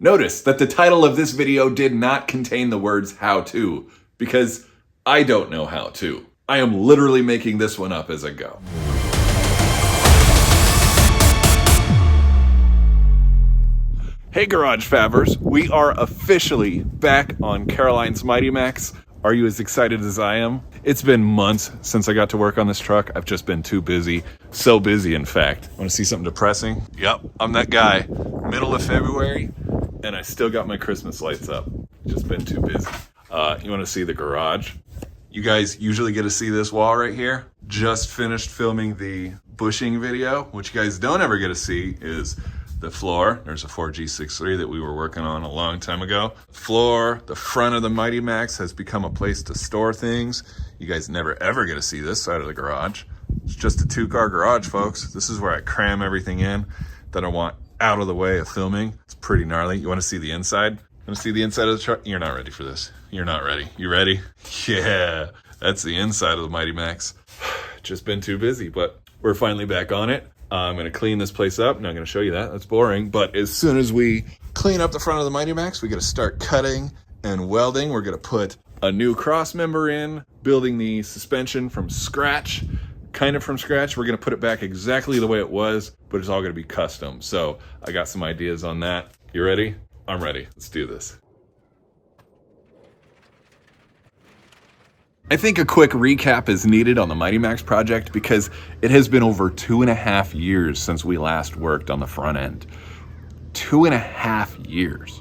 Notice that the title of this video did not contain the words how to, because I don't know how to. I am literally making this one up as I go. Hey Garage Fabbers, we are officially back on Caroline's Mighty Max. Are you as excited as I am? It's been months since I got to work on this truck. I've just been too busy. So busy, in fact. Want to see something depressing? Yep, I'm that guy. Middle of February, and I still got my Christmas lights up. Just been too busy. You want to see the garage? You guys usually get to see this wall right here. Just finished filming the bushing video. What you guys don't ever get to see is the floor. There's a 4G63 that we were working on a long time ago. Floor, the front of the Mighty Max has become a place to store things. You guys never ever get to see this side of the garage. It's just a 2-car garage, folks. This is where I cram everything in that I want out of the way of filming. It's pretty gnarly. You want to see the inside? You want to see the inside of the truck? You're not ready for this. You're not ready. You ready? Yeah, that's the inside of the Mighty Max. Just been too busy, but we're finally back on it. I'm going to clean this place up. Not going to show you that. That's boring. But as soon as we clean up the front of the Mighty Max, we got to start cutting and welding. We're going to put a new crossmember in, building the suspension from scratch, kind of from scratch. We're going to put it back exactly the way it was, but it's all going to be custom. So I got some ideas on that. You ready? I'm ready. Let's do this. I think a quick recap is needed on the Mighty Max project because it has been over 2.5 years since we last worked on the front end. 2.5 years.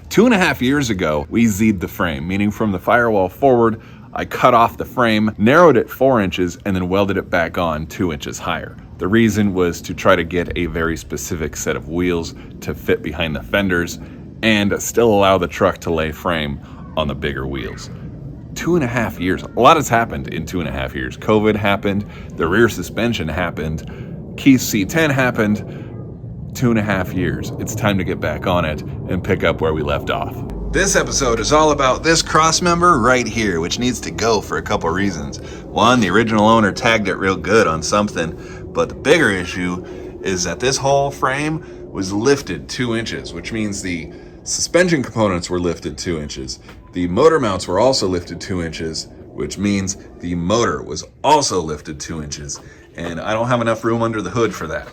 2.5 years ago, we Z'd the frame, meaning from the firewall forward, I cut off the frame, narrowed it 4 inches, and then welded it back on 2 inches higher. The reason was to try to get a very specific set of wheels to fit behind the fenders and still allow the truck to lay frame on the bigger wheels. 2.5 years. A lot has happened in 2.5 years. COVID happened, the rear suspension happened, Keith C10 happened. 2.5 years. It's time to get back on it and pick up where we left off. This episode is all about this crossmember right here, which needs to go for a couple reasons. One, the original owner tagged it real good on something, but the bigger issue is that this whole frame was lifted 2 inches, which means the suspension components were lifted 2 inches. The motor mounts were also lifted 2 inches, which means the motor was also lifted 2 inches. And I don't have enough room under the hood for that.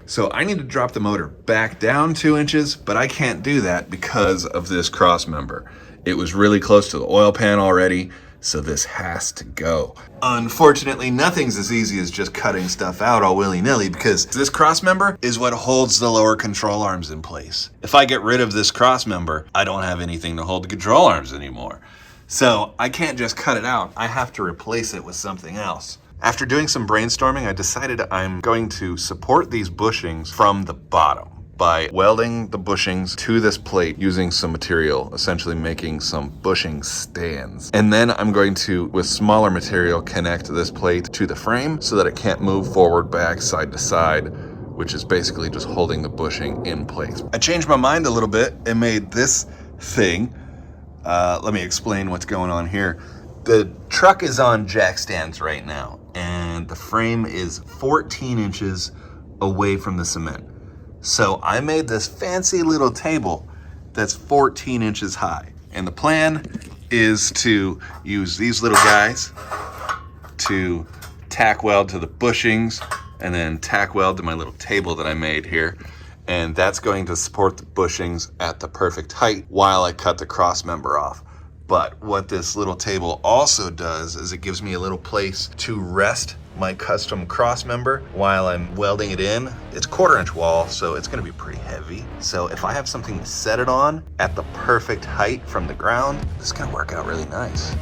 So I need to drop the motor back down 2 inches, but I can't do that because of this crossmember. It was really close to the oil pan already, so this has to go. Unfortunately, nothing's as easy as just cutting stuff out all willy-nilly because this crossmember is what holds the lower control arms in place. If I get rid of this crossmember, I don't have anything to hold the control arms anymore. So I can't just cut it out. I have to replace it with something else. After doing some brainstorming, I decided I'm going to support these bushings from the bottom by welding the bushings to this plate using some material, essentially making some bushing stands. And then I'm going to, with smaller material, connect this plate to the frame so that it can't move forward, back, side to side, which is basically just holding the bushing in place. I changed my mind a little bit and made this thing. Let me explain what's going on here. The truck is on jack stands right now, and the frame is 14 inches away from the cement. So I made this fancy little table that's 14 inches high. And the plan is to use these little guys to tack weld to the bushings and then tack weld to my little table that I made here. And that's going to support the bushings at the perfect height while I cut the crossmember off. But what this little table also does is it gives me a little place to rest my custom crossmember while I'm welding it in. It's 1/4 inch wall, so it's gonna be pretty heavy. So if I have something to set it on at the perfect height from the ground, this is gonna work out really nice.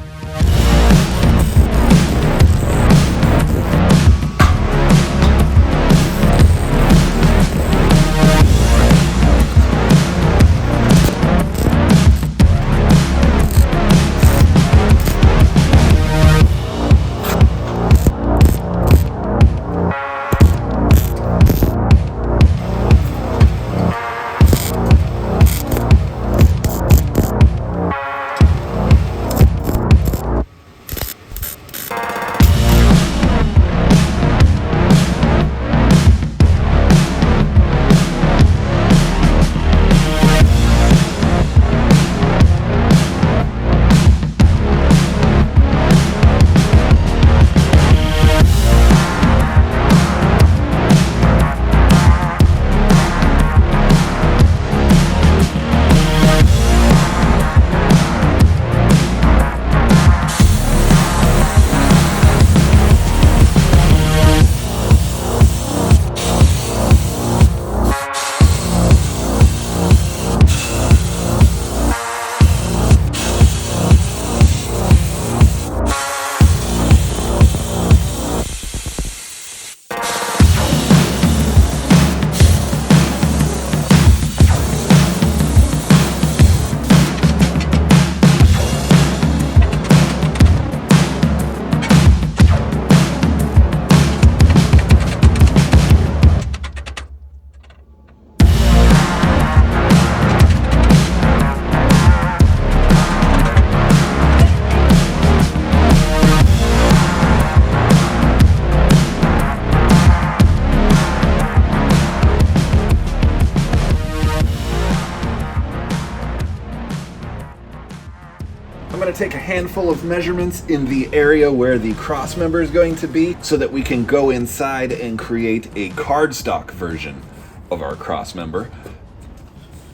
going to take a handful of measurements in the area where the crossmember is going to be so that we can go inside and create a cardstock version of our crossmember.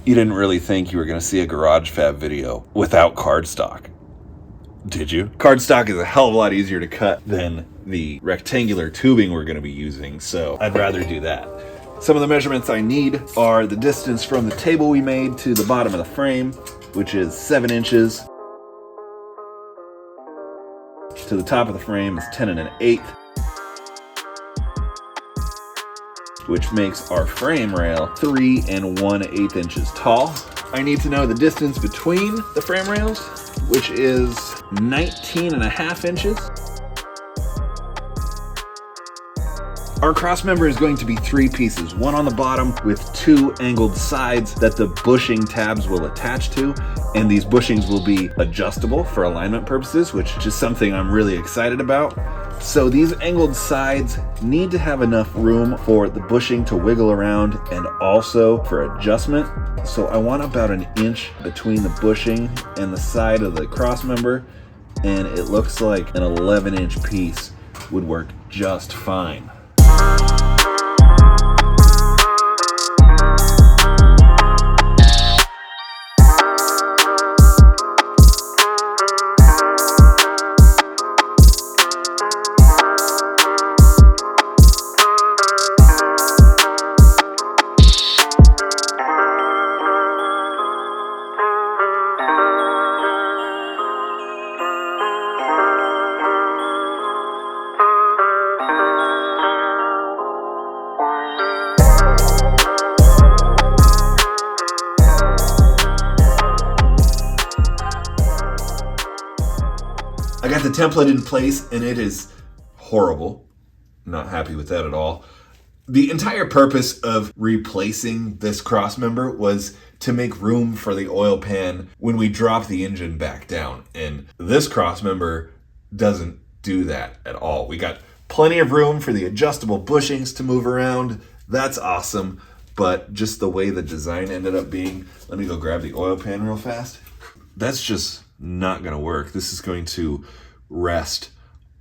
You didn't really think you were going to see a garage fab video without cardstock, did you? Cardstock is a hell of a lot easier to cut than the rectangular tubing we're going to be using, so I'd rather do that. Some of the measurements I need are the distance from the table we made to the bottom of the frame, which is 7 inches. To the top of the frame is 10 1/8, which makes our frame rail 3 1/8 inches tall. I need to know the distance between the frame rails, which is 19 1/2 inches. Our crossmember is going to be 3 pieces, one on the bottom with 2 angled sides that the bushing tabs will attach to, and these bushings will be adjustable for alignment purposes, which is something I'm really excited about. So these angled sides need to have enough room for the bushing to wiggle around and also for adjustment. So I want about 1 inch between the bushing and the side of the crossmember, and it looks like an 11-inch piece would work just fine. I got the template in place and it is horrible. Not happy with that at all. The entire purpose of replacing this crossmember was to make room for the oil pan when we drop the engine back down. And this crossmember doesn't do that at all. We got plenty of room for the adjustable bushings to move around. That's awesome. But just the way the design ended up being, let me go grab the oil pan real fast. That's just not going to work. This is going to rest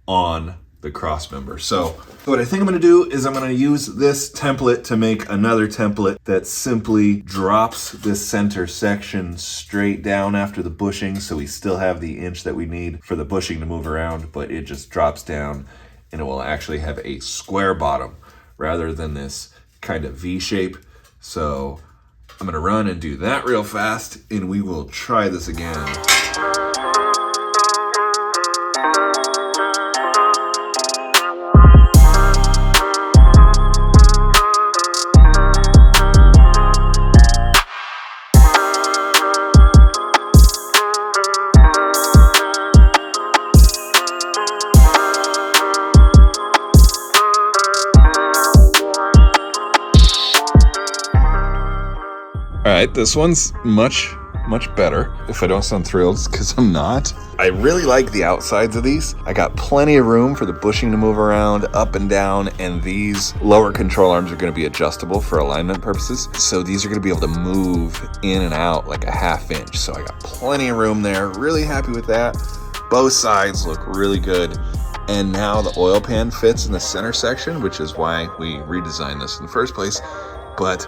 on the crossmember. So what I think I'm going to do is I'm going to use this template to make another template that simply drops this center section straight down after the bushing, so we still have the inch that we need for the bushing to move around, but it just drops down and it will actually have a square bottom rather than this kind of V shape. So I'm going to run and do that real fast and we will try this again. All right, this one's much better. If I don't sound thrilled, it's because I'm not. I really like the outsides of these. I got plenty of room for the bushing to move around up and down, and these lower control arms are going to be adjustable for alignment purposes. So these are going to be able to move in and out like a 1/2 inch. So I got plenty of room there. Really happy with that. Both sides look really good. And now the oil pan fits in the center section, which is why we redesigned this in the first place. But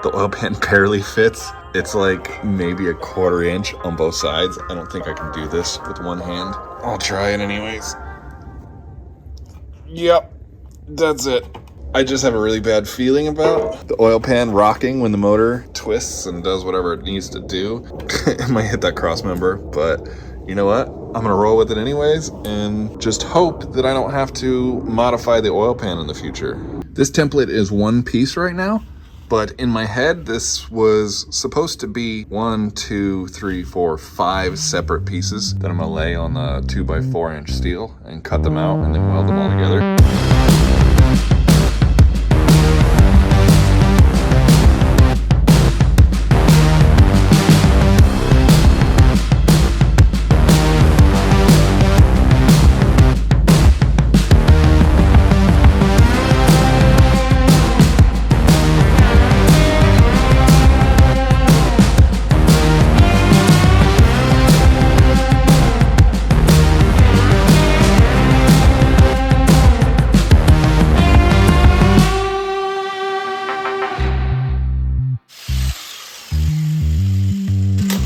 the oil pan barely fits. It's like maybe a 1/4 inch on both sides. I don't think I can do this with one hand. I'll try it anyways. Yep, that's it. I just have a really bad feeling about the oil pan rocking when the motor twists and does whatever it needs to do. It might hit that crossmember, but you know what? I'm gonna roll with it anyways and just hope that I don't have to modify the oil pan in the future. This template is one piece right now. But in my head, this was supposed to be 1, 2, 3, 4, 5 separate pieces that I'm gonna lay on the 2x4 inch steel and cut them out and then weld them all together.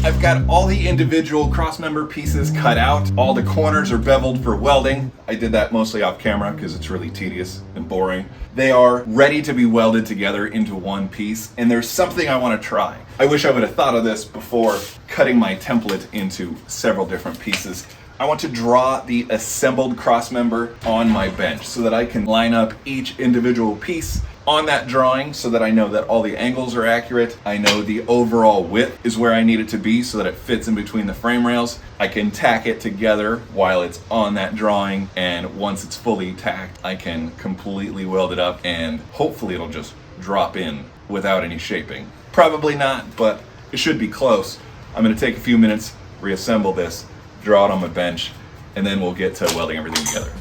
I've got all the individual cross-member pieces cut out. All the corners are beveled for welding. I did that mostly off camera because it's really tedious and boring. They are ready to be welded together into one piece, and there's something I want to try. I wish I would have thought of this before cutting my template into several different pieces. I want to draw the assembled cross-member on my bench so that I can line up each individual piece on that drawing so that I know that all the angles are accurate. I know the overall width is where I need it to be so that it fits in between the frame rails. I can tack it together while it's on that drawing, and once it's fully tacked, I can completely weld it up and hopefully it'll just drop in without any shaping. Probably not, but it should be close. I'm gonna take a few minutes, reassemble this, draw it on my bench, and then we'll get to welding everything together.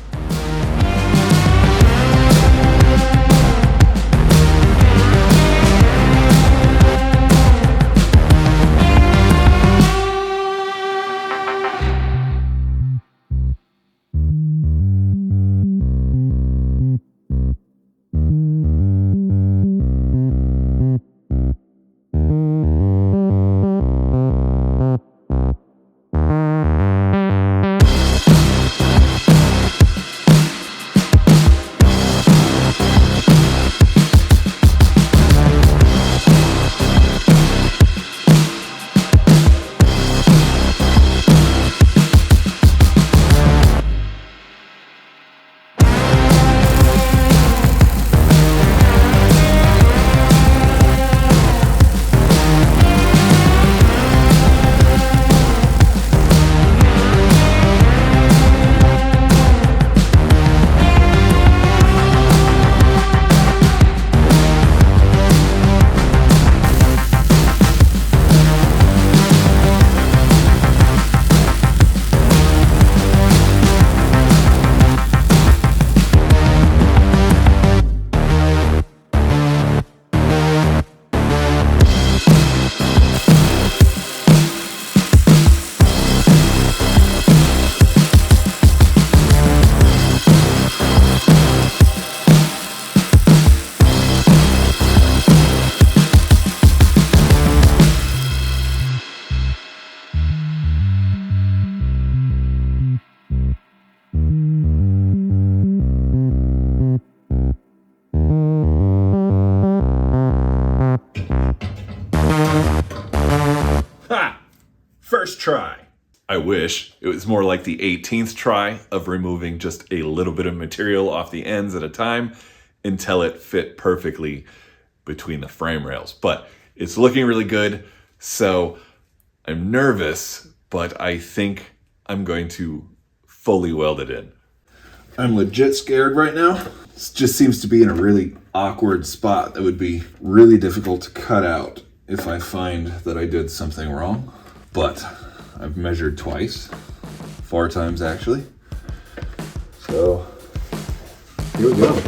First try. I wish it was more like the 18th try of removing just a little bit of material off the ends at a time until it fit perfectly between the frame rails. But it's looking really good, so I'm nervous, but I think I'm going to fully weld it in. I'm legit scared right now. This just seems to be in a really awkward spot that would be really difficult to cut out if I find that I did something wrong. But I've measured twice, 4 times actually. So here we go.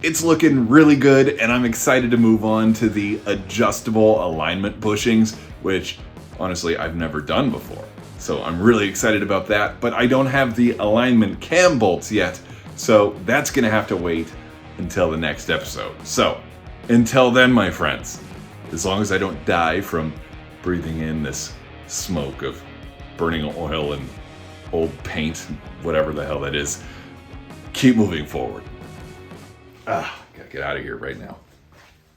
It's looking really good, and I'm excited to move on to the adjustable alignment bushings, which honestly I've never done before. So I'm really excited about that, but I don't have the alignment cam bolts yet, so that's gonna have to wait until the next episode. So until then, my friends, as long as I don't die from breathing in this smoke of burning oil and old paint, whatever the hell that is, keep moving forward. Gotta get out of here right now.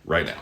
Right now.